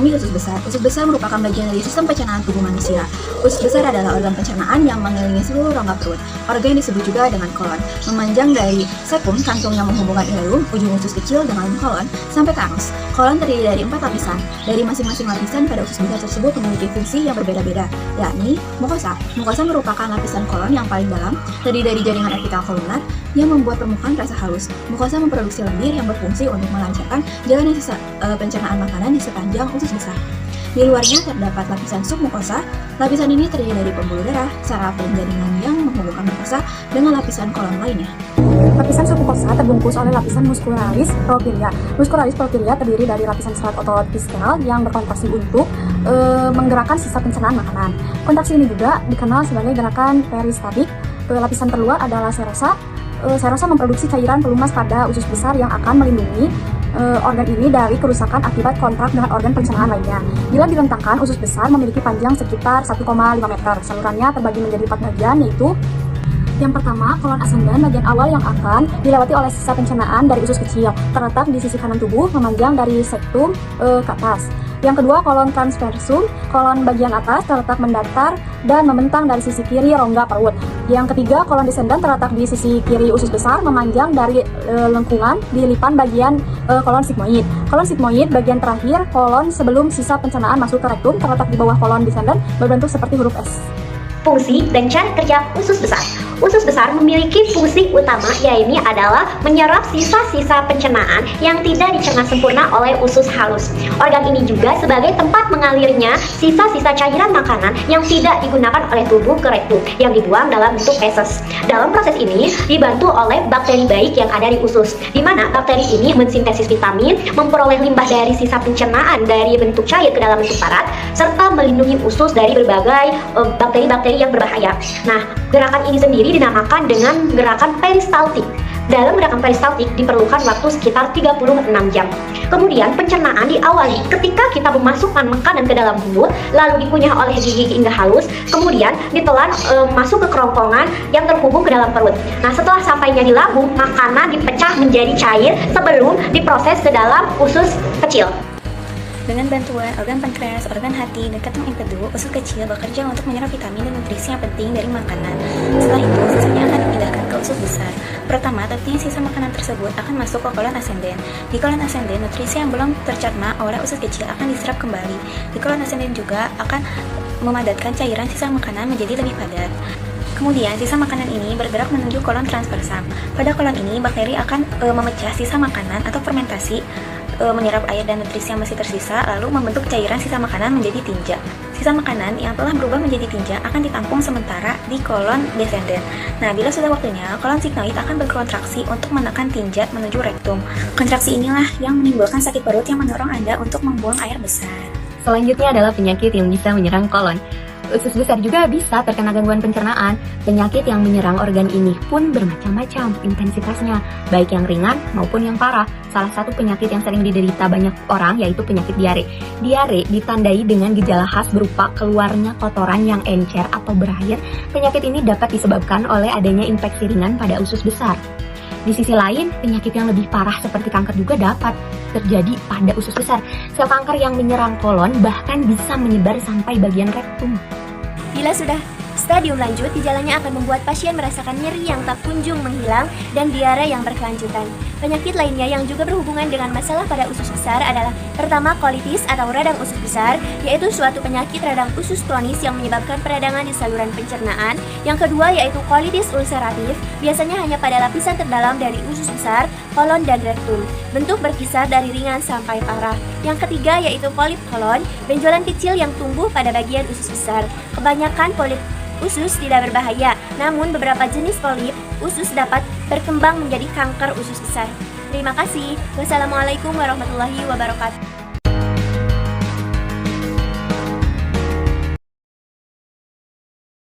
Anatomi usus besar. Usus besar merupakan bagian dari sistem pencernaan tubuh manusia. Usus besar adalah organ pencernaan yang mengelilingi seluruh rongga perut. Organ yang disebut juga dengan kolon, memanjang dari cecum, kantung yang menghubungkan ileum, ujung usus kecil dengan kolon, sampai ke anus. Kolon terdiri dari 4 lapisan. Dari masing-masing lapisan pada usus besar tersebut memiliki fungsi yang berbeda-beda, yakni mukosa. Mukosa merupakan lapisan kolon yang paling dalam, terdiri dari jaringan epitel kolunar yang membuat permukaan terasa halus. Mukosa memproduksi lendir yang berfungsi untuk melancarkan jalannya sisa pencernaan makanan di sepanjang usus besar. Di luarnya terdapat lapisan submukosa. Lapisan ini terdiri dari pembuluh darah, saraf dan jaringan yang menghubungkan mukosa dengan lapisan kolon lainnya. Lapisan submukosa terbungkus oleh lapisan muscularis propilia. Muscularis propilia terdiri dari lapisan serat otot visceral yang berkontraksi untuk menggerakkan sisa pencernaan makanan. Kontraksi ini juga dikenal sebagai gerakan peristaltik. Lapisan terluar adalah serosa. Serosa memproduksi cairan pelumas pada usus besar yang akan melindungi organ ini dari kerusakan akibat kontrak dengan organ pencernaan lainnya. Bila direntangkan, usus besar memiliki panjang sekitar 1,5 meter. Salurannya terbagi menjadi 4 bagian, yaitu yang pertama, kolon ascendens, bagian awal yang akan dilewati oleh sisa pencernaan dari usus kecil, terletak di sisi kanan tubuh, memanjang dari septum ke atas. Yang kedua, kolon transversum, kolon bagian atas terletak mendatar dan membentang dari sisi kiri rongga perut. Yang ketiga, kolon descendens terletak di sisi kiri usus besar, memanjang dari lengkungan di lipan bagian kolon sigmoid. Kolon sigmoid bagian terakhir, kolon sebelum sisa pencernaan masuk ke rektum, terletak di bawah kolon descendens, berbentuk seperti huruf S. Fungsi dan cara kerja usus besar. Usus besar memiliki fungsi utama, yaitu adalah menyerap sisa-sisa pencernaan yang tidak dicerna sempurna oleh usus halus. Organ ini juga sebagai tempat mengalirnya sisa-sisa cairan makanan yang tidak digunakan oleh tubuh ke rektum yang dibuang dalam bentuk feses. Dalam proses ini dibantu oleh bakteri baik yang ada di usus, di mana bakteri ini mensintesis vitamin, memperoleh limbah dari sisa pencernaan dari bentuk cair ke dalam bentuk parat, serta melindungi usus dari berbagai bakteri-bakteri yang berbahaya. Nah, gerakan ini sendiri dinamakan dengan gerakan peristaltik. Dalam gerakan peristaltik diperlukan waktu sekitar 36 jam. Kemudian pencernaan diawali ketika kita memasukkan makanan ke dalam mulut, lalu dikunyah oleh gigi hingga halus, kemudian ditelan masuk ke kerongkongan yang terhubung ke dalam perut. Nah, setelah sampainya di lambung, makanan dipecah menjadi cair sebelum diproses ke dalam usus kecil. Dengan bantuan organ pankreas, organ hati, dan kantong empedu, usus kecil bekerja untuk menyerap vitamin dan nutrisi yang penting dari makanan. Setelah itu, sisanya akan dipindahkan ke usus besar. Pertama, tentunya sisa makanan tersebut akan masuk ke kolon ascendens. Di kolon ascendens, nutrisi yang belum tercerna oleh usus kecil akan diserap kembali. Di kolon ascendens juga akan memadatkan cairan sisa makanan menjadi lebih padat. Kemudian, sisa makanan ini bergerak menuju kolon transversum. Pada kolon ini, bakteri akan memecah sisa makanan atau fermentasi, menyerap air dan nutrisi yang masih tersisa, lalu membentuk cairan sisa makanan menjadi tinja. Sisa makanan yang telah berubah menjadi tinja akan ditampung sementara di kolon descendens. Nah, bila sudah waktunya, kolon sigmoid akan berkontraksi untuk menekan tinja menuju rektum. Kontraksi inilah yang menimbulkan sakit perut yang mendorong Anda untuk membuang air besar. Selanjutnya adalah penyakit yang bisa menyerang kolon. Usus besar juga bisa terkena gangguan pencernaan. Penyakit yang menyerang organ ini pun bermacam-macam intensitasnya, baik yang ringan maupun yang parah. Salah satu penyakit yang sering diderita banyak orang yaitu penyakit diare. Diare ditandai dengan gejala khas berupa keluarnya kotoran yang encer atau berair. Penyakit ini dapat disebabkan oleh adanya infeksi ringan pada usus besar. Di sisi lain, penyakit yang lebih parah seperti kanker juga dapat terjadi pada usus besar. Sel kanker yang menyerang kolon bahkan bisa menyebar sampai bagian rektum. Bila sudah stadium lanjut, gejalanya akan membuat pasien merasakan nyeri yang tak kunjung menghilang dan diare yang berkelanjutan. Penyakit lainnya yang juga berhubungan dengan masalah pada usus besar adalah pertama, kolitis atau radang usus besar, yaitu suatu penyakit radang usus kronis yang menyebabkan peradangan di saluran pencernaan. Yang kedua yaitu kolitis ulceratif, biasanya hanya pada lapisan terdalam dari usus besar, kolon dan rektum. Bentuk berkisar dari ringan sampai parah. Yang ketiga yaitu polip kolon, benjolan kecil yang tumbuh pada bagian usus besar. Kebanyakan polip usus tidak berbahaya, namun beberapa jenis polip usus dapat berkembang menjadi kanker usus besar. Terima kasih. Wassalamualaikum warahmatullahi wabarakatuh.